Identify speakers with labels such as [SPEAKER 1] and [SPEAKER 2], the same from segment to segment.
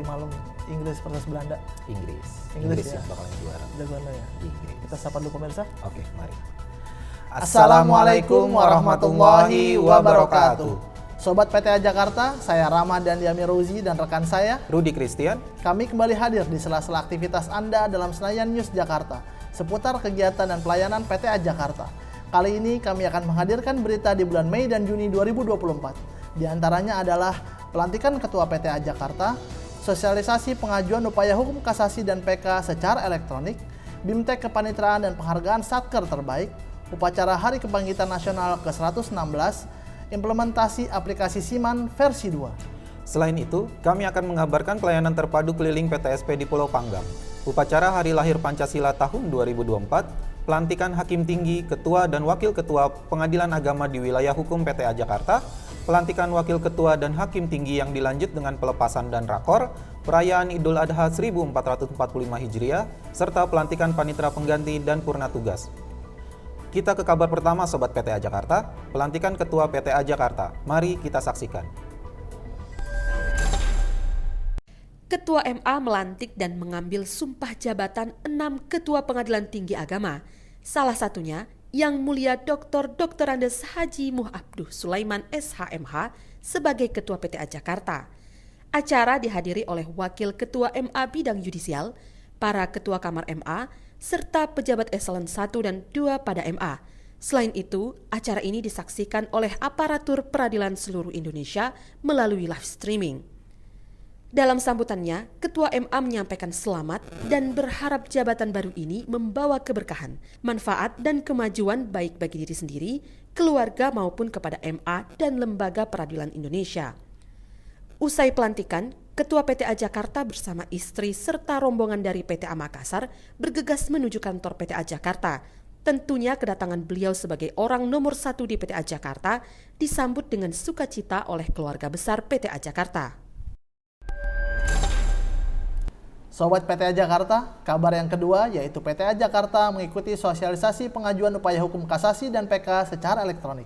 [SPEAKER 1] malam Inggris versus Belanda.
[SPEAKER 2] Inggris
[SPEAKER 1] ya.
[SPEAKER 2] yang bakalan juara.
[SPEAKER 1] Jagoan lo ya.
[SPEAKER 2] Inggris.
[SPEAKER 1] Kita sapa dulu pemirsa.
[SPEAKER 2] Oke, mari.
[SPEAKER 1] Assalamualaikum warahmatullahi wabarakatuh. Sobat PTA Jakarta, saya Ramadan Yamirouzi dan rekan saya
[SPEAKER 2] Rudi Christian.
[SPEAKER 1] Kami kembali hadir di sela-sela aktivitas Anda dalam Senayan News Jakarta seputar kegiatan dan pelayanan PTA Jakarta. Kali ini kami akan menghadirkan berita di bulan Mei dan Juni 2024. Di antaranya adalah pelantikan Ketua PTA Jakarta, sosialisasi pengajuan upaya hukum kasasi dan PK secara elektronik, BIMTEK Kepanitraan dan Penghargaan Satker Terbaik, upacara Hari Kebangkitan Nasional ke-116, implementasi aplikasi Siman versi 2.
[SPEAKER 2] Selain itu, kami akan mengabarkan pelayanan terpadu keliling PTSP di Pulau Panggang, upacara Hari Lahir Pancasila tahun 2024, pelantikan Hakim Tinggi, Ketua dan Wakil Ketua Pengadilan Agama di Wilayah Hukum PTA Jakarta, pelantikan Wakil Ketua dan Hakim Tinggi yang dilanjut dengan pelepasan dan rakor, perayaan Idul Adha 1445 Hijriah, serta pelantikan Panitera Pengganti dan Purna Tugas. Kita ke kabar pertama Sobat PTA Jakarta, pelantikan Ketua PTA Jakarta. Mari kita saksikan.
[SPEAKER 3] Ketua MA melantik dan mengambil sumpah jabatan 6 Ketua Pengadilan Tinggi Agama. Salah satunya Yang Mulia Dr. Andes Haji Muh Abduh Sulaiman SHMH sebagai Ketua PTA Jakarta. Acara dihadiri oleh Wakil Ketua MA Bidang Yudisial, para Ketua Kamar MA, serta pejabat eselon 1 dan 2 pada MA. Selain itu, acara ini disaksikan oleh aparatur peradilan seluruh Indonesia melalui live streaming. Dalam sambutannya, Ketua MA menyampaikan selamat dan berharap jabatan baru ini membawa keberkahan, manfaat dan kemajuan baik bagi diri sendiri, keluarga maupun kepada MA dan lembaga peradilan Indonesia. Usai pelantikan, Ketua PTA Jakarta bersama istri serta rombongan dari PTA Makassar bergegas menuju kantor PTA Jakarta. Tentunya kedatangan beliau sebagai orang nomor 1 di PTA Jakarta disambut dengan sukacita oleh keluarga besar PTA Jakarta.
[SPEAKER 1] Sobat PTA Jakarta, kabar yang kedua yaitu PTA Jakarta mengikuti sosialisasi pengajuan upaya hukum kasasi dan PK secara elektronik.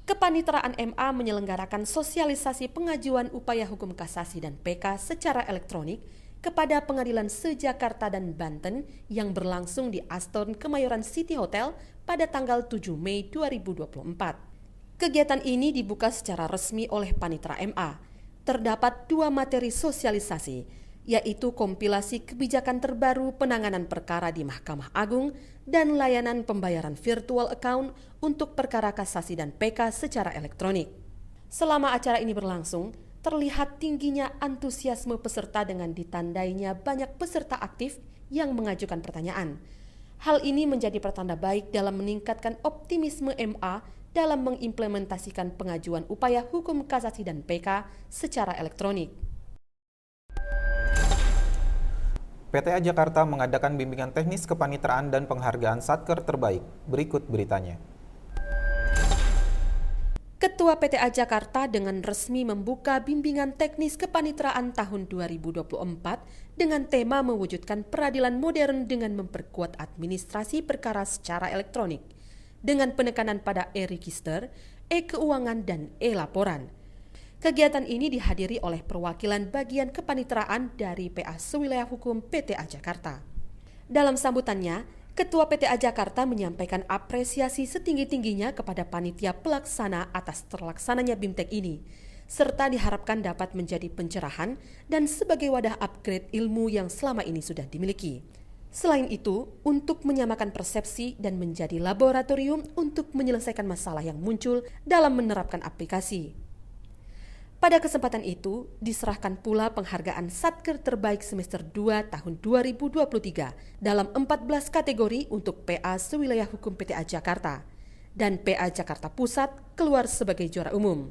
[SPEAKER 3] Kepanitraan MA menyelenggarakan sosialisasi pengajuan upaya hukum kasasi dan PK secara elektronik kepada pengadilan se-Jakarta dan Banten yang berlangsung di Aston Kemayoran City Hotel pada tanggal 7 Mei 2024. Kegiatan ini dibuka secara resmi oleh Panitera MA. Terdapat 2 materi sosialisasi, yaitu kompilasi kebijakan terbaru penanganan perkara di Mahkamah Agung dan layanan pembayaran virtual account untuk perkara kasasi dan PK secara elektronik. Selama acara ini berlangsung, terlihat tingginya antusiasme peserta dengan ditandainya banyak peserta aktif yang mengajukan pertanyaan. Hal ini menjadi pertanda baik dalam meningkatkan optimisme MA dalam mengimplementasikan pengajuan upaya hukum kasasi dan PK secara elektronik.
[SPEAKER 2] PTA Jakarta mengadakan bimbingan teknis kepanitraan dan penghargaan Satker Terbaik. Berikut beritanya.
[SPEAKER 3] Ketua PTA Jakarta dengan resmi membuka bimbingan teknis kepanitraan tahun 2024 dengan tema mewujudkan peradilan modern dengan memperkuat administrasi perkara secara elektronik, dengan penekanan pada e-register, e-keuangan, dan e-laporan. Kegiatan ini dihadiri oleh perwakilan bagian kepanitraan dari PA Sewilayah Hukum PTA Jakarta. Dalam sambutannya, Ketua PTA Jakarta menyampaikan apresiasi setinggi-tingginya kepada panitia pelaksana atas terlaksananya BIMTEK ini, serta diharapkan dapat menjadi pencerahan dan sebagai wadah upgrade ilmu yang selama ini sudah dimiliki. Selain itu, untuk menyamakan persepsi dan menjadi laboratorium untuk menyelesaikan masalah yang muncul dalam menerapkan aplikasi. Pada kesempatan itu, diserahkan pula penghargaan Satker Terbaik Semester 2 tahun 2023 dalam 14 kategori untuk PA Sewilayah Hukum PTA Jakarta, dan PA Jakarta Pusat keluar sebagai juara umum.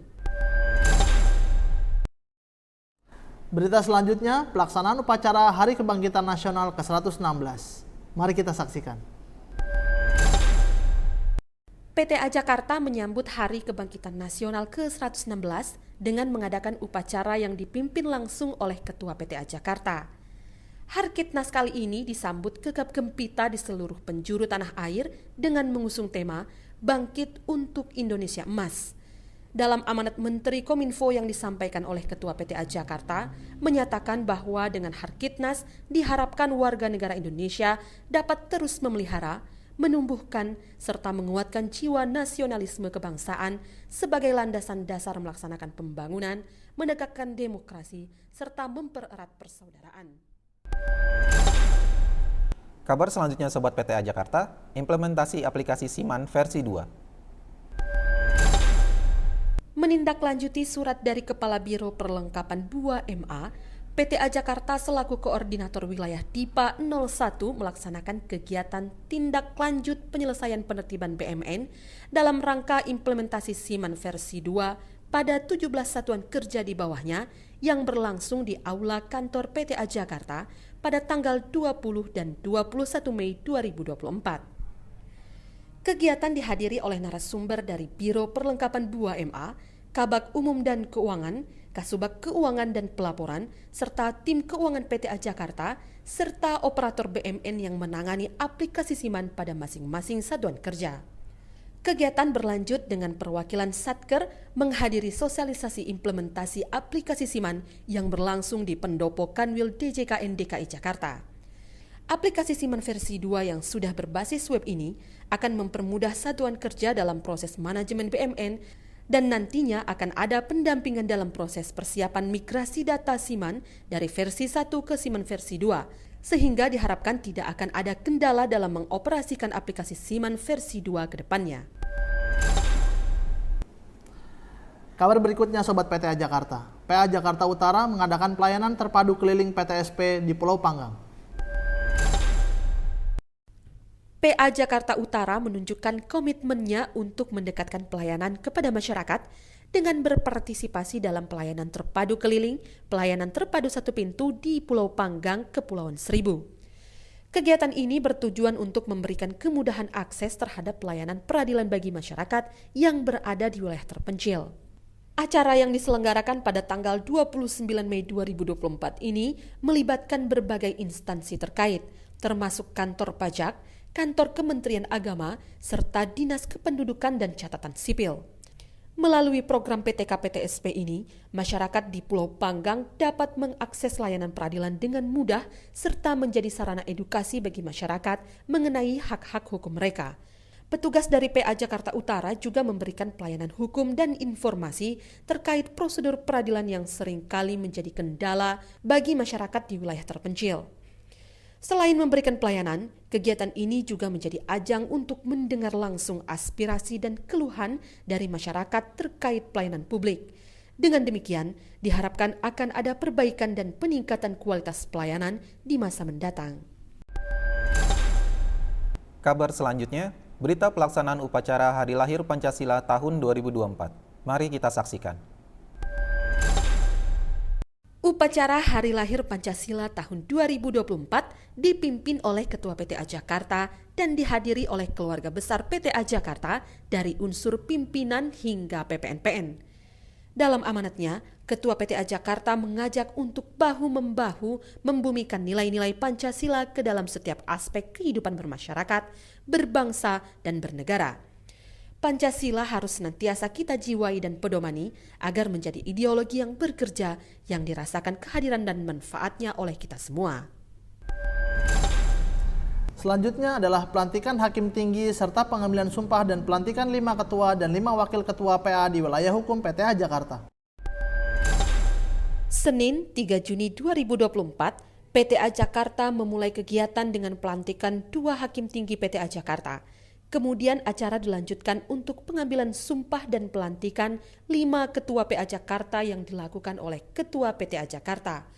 [SPEAKER 1] Berita selanjutnya, pelaksanaan upacara Hari Kebangkitan Nasional ke-116. Mari kita saksikan.
[SPEAKER 3] PTA Jakarta menyambut Hari Kebangkitan Nasional ke-116 dengan mengadakan upacara yang dipimpin langsung oleh Ketua PTA Jakarta. Harkitnas kali ini disambut gegap gempita di seluruh penjuru tanah air dengan mengusung tema Bangkit untuk Indonesia Emas. Dalam amanat Menteri Kominfo yang disampaikan oleh Ketua PTA Jakarta, menyatakan bahwa dengan Harkitnas diharapkan warga negara Indonesia dapat terus memelihara, menumbuhkan, serta menguatkan jiwa nasionalisme kebangsaan sebagai landasan dasar melaksanakan pembangunan, menegakkan demokrasi, serta mempererat persaudaraan.
[SPEAKER 2] Kabar selanjutnya Sobat PTA Jakarta, implementasi aplikasi Siman versi 2.
[SPEAKER 3] Menindaklanjuti surat dari Kepala Biro Perlengkapan 2MA, PTA Jakarta selaku Koordinator Wilayah DIPA 01 melaksanakan kegiatan tindak lanjut penyelesaian penertiban BMN dalam rangka implementasi Siman versi 2 pada 17 satuan kerja di bawahnya yang berlangsung di Aula Kantor PTA Jakarta pada tanggal 20 dan 21 Mei 2024. Kegiatan dihadiri oleh narasumber dari Biro Perlengkapan 2MA, Kabag Umum dan Keuangan, Kasubag Keuangan dan Pelaporan, serta tim keuangan PTA Jakarta, serta operator BMN yang menangani aplikasi Siman pada masing-masing satuan kerja. Kegiatan berlanjut dengan perwakilan Satker menghadiri sosialisasi implementasi aplikasi Siman yang berlangsung di Pendopo Kanwil DJKN DKI Jakarta. Aplikasi Siman versi 2 yang sudah berbasis web ini akan mempermudah satuan kerja dalam proses manajemen BMN dan nantinya akan ada pendampingan dalam proses persiapan migrasi data Siman dari versi 1 ke Siman versi 2, sehingga diharapkan tidak akan ada kendala dalam mengoperasikan aplikasi Siman versi 2 ke depannya.
[SPEAKER 1] Kabar berikutnya Sobat PTA Jakarta. PA Jakarta Utara mengadakan pelayanan terpadu keliling PTSP di Pulau Panggang.
[SPEAKER 3] PA Jakarta Utara menunjukkan komitmennya untuk mendekatkan pelayanan kepada masyarakat dengan berpartisipasi dalam pelayanan terpadu keliling, pelayanan terpadu satu pintu di Pulau Panggang, Kepulauan Seribu. Kegiatan ini bertujuan untuk memberikan kemudahan akses terhadap pelayanan peradilan bagi masyarakat yang berada di wilayah terpencil. Acara yang diselenggarakan pada tanggal 29 Mei 2024 ini melibatkan berbagai instansi terkait, termasuk kantor pajak, kantor Kementerian Agama, serta Dinas Kependudukan dan Catatan Sipil. Melalui program PTK-PTSP ini, masyarakat di Pulau Panggang dapat mengakses layanan peradilan dengan mudah serta menjadi sarana edukasi bagi masyarakat mengenai hak-hak hukum mereka. Petugas dari PA Jakarta Utara juga memberikan pelayanan hukum dan informasi terkait prosedur peradilan yang seringkali menjadi kendala bagi masyarakat di wilayah terpencil. Selain memberikan pelayanan, kegiatan ini juga menjadi ajang untuk mendengar langsung aspirasi dan keluhan dari masyarakat terkait pelayanan publik. Dengan demikian, diharapkan akan ada perbaikan dan peningkatan kualitas pelayanan di masa mendatang.
[SPEAKER 2] Kabar selanjutnya, berita pelaksanaan upacara Hari Lahir Pancasila tahun 2024. Mari kita saksikan.
[SPEAKER 3] Upacara Hari Lahir Pancasila tahun 2024 dipimpin oleh Ketua PTA Jakarta dan dihadiri oleh keluarga besar PTA Jakarta dari unsur pimpinan hingga PPNPN. Dalam amanatnya, Ketua PTA Jakarta mengajak untuk bahu-membahu membumikan nilai-nilai Pancasila ke dalam setiap aspek kehidupan bermasyarakat, berbangsa, dan bernegara. Pancasila harus senantiasa kita jiwai dan pedomani agar menjadi ideologi yang bekerja yang dirasakan kehadiran dan manfaatnya oleh kita semua.
[SPEAKER 1] Selanjutnya adalah pelantikan Hakim Tinggi serta pengambilan sumpah dan pelantikan 5 ketua dan 5 wakil ketua PA di wilayah hukum PTA Jakarta.
[SPEAKER 3] Senin 3 Juni 2024, PTA Jakarta memulai kegiatan dengan pelantikan 2 Hakim Tinggi PTA Jakarta. Kemudian acara dilanjutkan untuk pengambilan sumpah dan pelantikan 5 ketua PA Jakarta yang dilakukan oleh Ketua PTA Jakarta.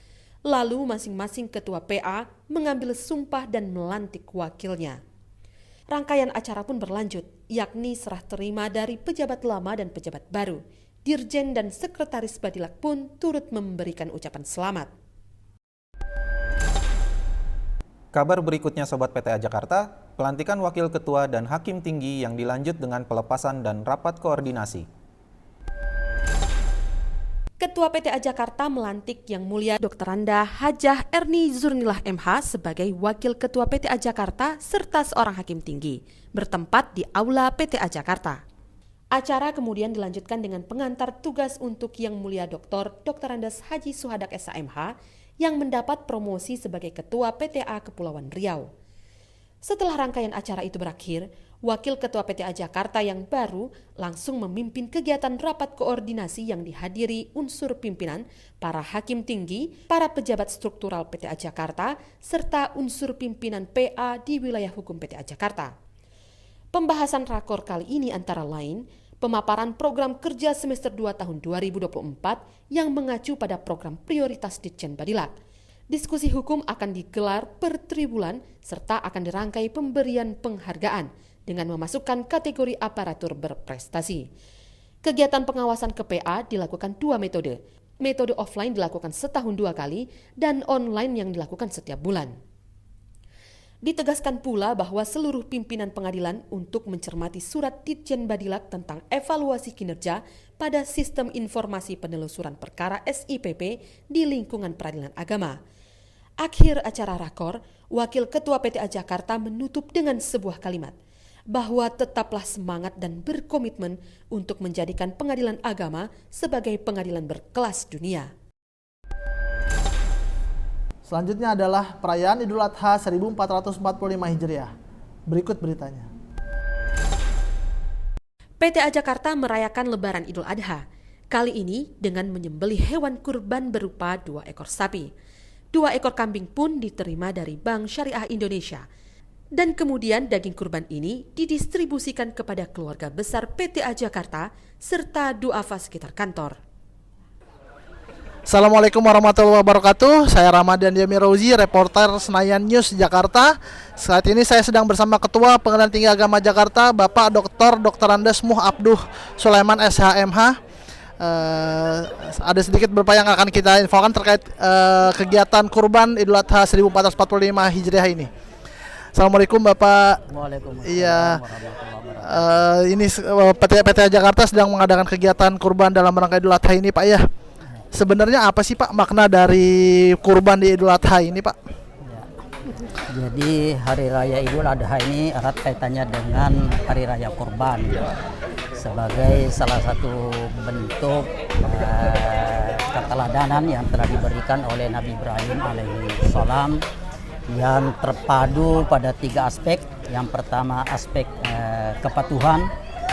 [SPEAKER 3] Lalu masing-masing ketua PA mengambil sumpah dan melantik wakilnya. Rangkaian acara pun berlanjut, yakni serah terima dari pejabat lama dan pejabat baru. Dirjen dan Sekretaris Badilak pun turut memberikan ucapan selamat.
[SPEAKER 2] Kabar berikutnya Sobat PTA Jakarta, pelantikan wakil ketua dan hakim tinggi yang dilanjut dengan pelepasan dan rapat koordinasi.
[SPEAKER 3] Ketua PTA Jakarta melantik Yang Mulia Dr. Anda Hajah Erni Zurnilah MH sebagai Wakil Ketua PTA Jakarta serta seorang hakim tinggi, bertempat di Aula PTA Jakarta. Acara kemudian dilanjutkan dengan pengantar tugas untuk Yang Mulia Dr. Andes Haji Suhadak SHMH yang mendapat promosi sebagai Ketua PTA Kepulauan Riau. Setelah rangkaian acara itu berakhir, Wakil Ketua PTA Jakarta yang baru langsung memimpin kegiatan rapat koordinasi yang dihadiri unsur pimpinan, para hakim tinggi, para pejabat struktural PTA Jakarta, serta unsur pimpinan PA di wilayah hukum PTA Jakarta. Pembahasan rakor kali ini antara lain, pemaparan program kerja semester 2 tahun 2024 yang mengacu pada program prioritas Ditjen Badilak. Diskusi hukum akan digelar per tribulan serta akan dirangkai pemberian penghargaan dengan memasukkan kategori aparatur berprestasi. Kegiatan pengawasan ke PA dilakukan 2 metode. Metode offline dilakukan setahun 2 kali dan online yang dilakukan setiap bulan. Ditegaskan pula bahwa seluruh pimpinan pengadilan untuk mencermati surat Ditjen Badilak tentang evaluasi kinerja pada Sistem Informasi Penelusuran Perkara SIPP di lingkungan peradilan agama. Akhir acara rakor, Wakil Ketua PTA Jakarta menutup dengan sebuah kalimat, bahwa tetaplah semangat dan berkomitmen untuk menjadikan pengadilan agama sebagai pengadilan berkelas dunia.
[SPEAKER 1] Selanjutnya adalah perayaan Idul Adha 1445 Hijriah. Berikut beritanya.
[SPEAKER 3] PTA Jakarta merayakan Lebaran Idul Adha. Kali ini dengan menyembelih hewan kurban berupa 2 ekor sapi. 2 ekor kambing pun diterima dari Bank Syariah Indonesia. Dan kemudian daging kurban ini didistribusikan kepada keluarga besar PTA Jakarta serta duafa sekitar kantor.
[SPEAKER 1] Assalamualaikum warahmatullahi wabarakatuh. Saya Ramadan Yamirauzi, reporter Senayan News Jakarta. Saat ini saya sedang bersama Ketua Pengadilan Tinggi Agama Jakarta, Bapak Dr. Andes Muh Abduh Sulaiman SHMH. Ada sedikit beberapa yang akan kita infokan terkait kegiatan kurban Idul Adha 1445 Hijriah ini. Assalamualaikum Bapak.
[SPEAKER 4] Waalaikumsalam.
[SPEAKER 1] Iya. Ini PTA Jakarta sedang mengadakan kegiatan kurban dalam rangka Idul Adha ini, Pak ya. Sebenarnya apa sih Pak makna dari kurban di Idul Adha ini, Pak?
[SPEAKER 4] Ya. Jadi Hari Raya Idul Adha ini erat kaitannya dengan Hari Raya Kurban sebagai salah satu bentuk keteladanan yang telah diberikan oleh Nabi Ibrahim alaihissalam yang terpadu pada 3 aspek. Yang pertama aspek kepatuhan,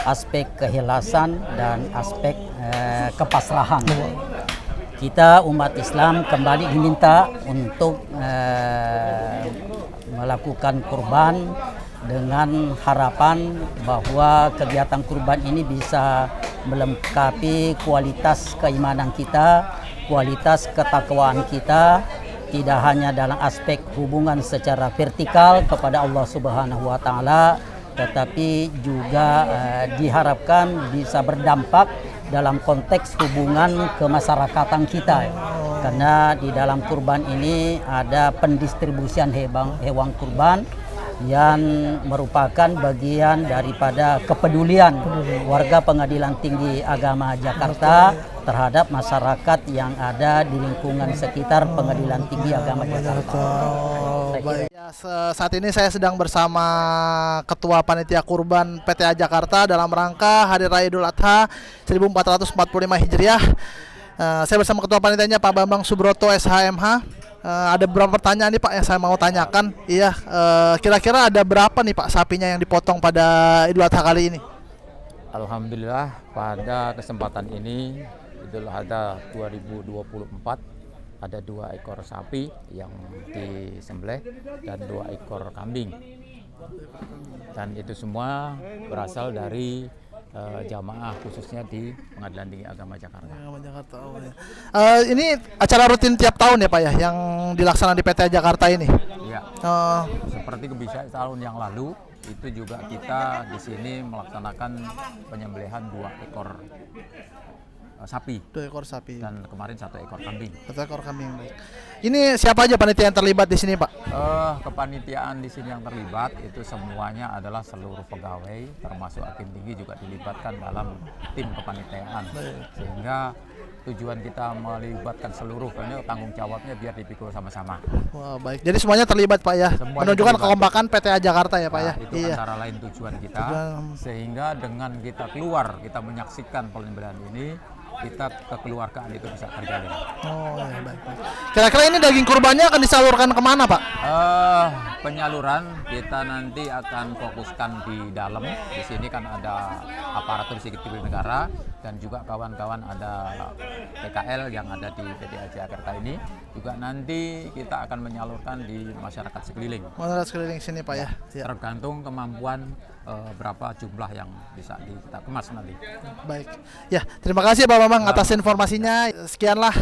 [SPEAKER 4] aspek keikhlasan, dan aspek kepasrahan. Kita umat Islam kembali diminta untuk melakukan kurban dengan harapan bahwa kegiatan kurban ini bisa melengkapi kualitas keimanan kita, kualitas ketakwaan kita, tidak hanya dalam aspek hubungan secara vertikal kepada Allah Subhanahu wa taala, tetapi juga diharapkan bisa berdampak dalam konteks hubungan kemasyarakatan kita. Karena di dalam kurban ini ada pendistribusian hewan kurban yang merupakan bagian daripada kepedulian warga Pengadilan Tinggi Agama Jakarta terhadap masyarakat yang ada di lingkungan sekitar Pengadilan Tinggi Agama Jakarta.
[SPEAKER 1] Ya, saat ini saya sedang bersama Ketua Panitia Kurban PTA Jakarta dalam rangka Hari Raya Idul Adha 1445 Hijriah. Saya bersama Ketua Panitianya Pak Bambang Subroto SHMH. Ada beberapa pertanyaan nih Pak yang saya mau tanyakan. Iya, kira-kira ada berapa nih Pak sapinya yang dipotong pada Idul Adha kali ini?
[SPEAKER 5] Alhamdulillah pada kesempatan ini Idul Adha 2024 ada 2 ekor sapi yang disembelih dan 2 ekor kambing. Dan itu semua berasal dari jamaah khususnya di Pengadilan Tinggi Agama Jakarta.
[SPEAKER 1] Ini acara rutin tiap tahun ya Pak ya yang dilaksanakan di PTA Jakarta ini?
[SPEAKER 5] Ya. Seperti kebiasaan tahun yang lalu itu juga kita di sini melaksanakan penyembelihan 2 ekor sapi
[SPEAKER 1] 2 ekor sapi.
[SPEAKER 5] dan kemarin 1 ekor kambing.
[SPEAKER 1] 1 ekor kambing. Baik. Ini siapa aja panitia yang terlibat di sini, Pak?
[SPEAKER 5] Kepanitiaan di sini yang terlibat itu semuanya adalah seluruh pegawai, termasuk hakim tinggi juga dilibatkan dalam tim kepanitiaan. Sehingga tujuan kita melibatkan seluruh, karena tanggung jawabnya biar dipikul sama-sama.
[SPEAKER 1] Wah, baik. Jadi semuanya terlibat, Pak ya.
[SPEAKER 5] Semuanya
[SPEAKER 1] Menunjukkan
[SPEAKER 5] terlibat.
[SPEAKER 1] kekompakan PTA Jakarta ya, Pak
[SPEAKER 5] Nah,
[SPEAKER 1] ya.
[SPEAKER 5] itu antara lain tujuan kita, sehingga dengan kita keluar, kita menyaksikan pembelian ini, kita kekeluargaan itu bisa terjalin.
[SPEAKER 1] Oh, ya, baik. Kira-kira ini daging kurbannya akan disalurkan kemana, Pak?
[SPEAKER 5] Penyaluran kita nanti akan fokuskan di dalam. Di sini kan ada aparatur sipil negara dan juga kawan-kawan ada PKL yang ada di PTA Jakarta ini. Juga nanti kita akan menyalurkan di masyarakat sekeliling.
[SPEAKER 1] Masyarakat sekeliling sini, Pak ya. Ya.
[SPEAKER 5] Tergantung kemampuan berapa jumlah yang bisa kita kemas nanti.
[SPEAKER 1] Baik. Ya, terima kasih Pak Bambang atas informasinya. Sekianlah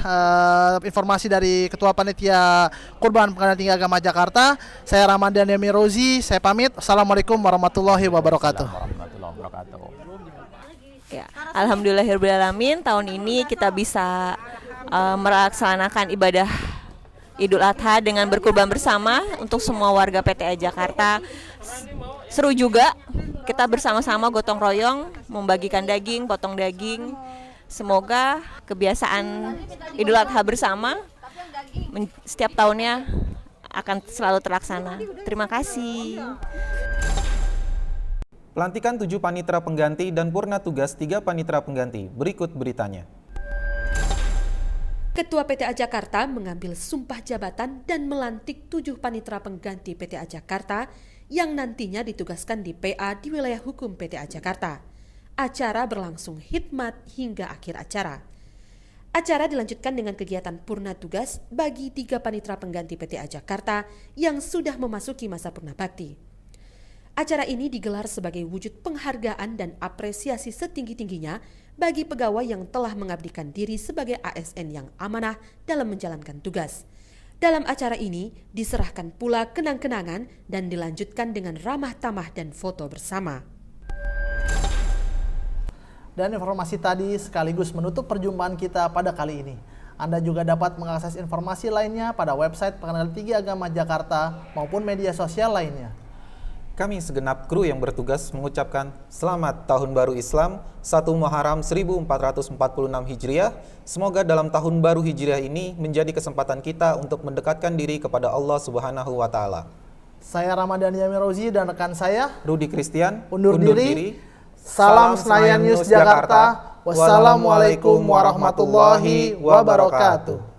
[SPEAKER 1] informasi dari Ketua Panitia Kurban Pengadilan Tinggi Agama Jakarta. Saya Ramadan Yami Rozi, saya pamit. Assalamualaikum warahmatullahi wabarakatuh.
[SPEAKER 5] Warahmatullahi wabarakatuh.
[SPEAKER 6] Ya, alhamdulillahirobbilalamin, tahun ini kita bisa melaksanakan ibadah Idul Adha dengan berkurban bersama untuk semua warga PTA Jakarta. Seru juga, kita bersama-sama gotong royong membagikan daging, potong daging. Semoga kebiasaan Idul Adha bersama setiap tahunnya akan selalu terlaksana. Terima kasih.
[SPEAKER 2] Pelantikan 7 panitera pengganti dan purna tugas 3 panitera pengganti. Berikut beritanya.
[SPEAKER 3] Ketua PTA Jakarta mengambil sumpah jabatan dan melantik 7 panitera pengganti PTA Jakarta yang nantinya ditugaskan di PA di wilayah hukum PTA Jakarta. Acara berlangsung hikmat hingga akhir acara. Acara dilanjutkan dengan kegiatan purna tugas bagi 3 panitera pengganti PTA Jakarta yang sudah memasuki masa purna bakti. Acara ini digelar sebagai wujud penghargaan dan apresiasi setinggi-tingginya bagi pegawai yang telah mengabdikan diri sebagai ASN yang amanah dalam menjalankan tugas. Dalam acara ini diserahkan pula kenang-kenangan dan dilanjutkan dengan ramah tamah dan foto bersama.
[SPEAKER 1] Dan informasi tadi sekaligus menutup perjumpaan kita pada kali ini. Anda juga dapat mengakses informasi lainnya pada website Pengadilan Tinggi Agama Jakarta maupun media sosial lainnya.
[SPEAKER 2] Kami segenap kru yang bertugas mengucapkan Selamat Tahun Baru Islam 1 Muharram 1446 Hijriah. Semoga dalam tahun baru Hijriah ini menjadi kesempatan kita untuk mendekatkan diri kepada Allah Subhanahu wa Ta'ala.
[SPEAKER 1] Saya Ramadan Yami Rozi dan rekan saya
[SPEAKER 2] Rudi Christian
[SPEAKER 1] undur diri. Salam Senayan News Jakarta. Wassalamualaikum warahmatullahi wabarakatuh.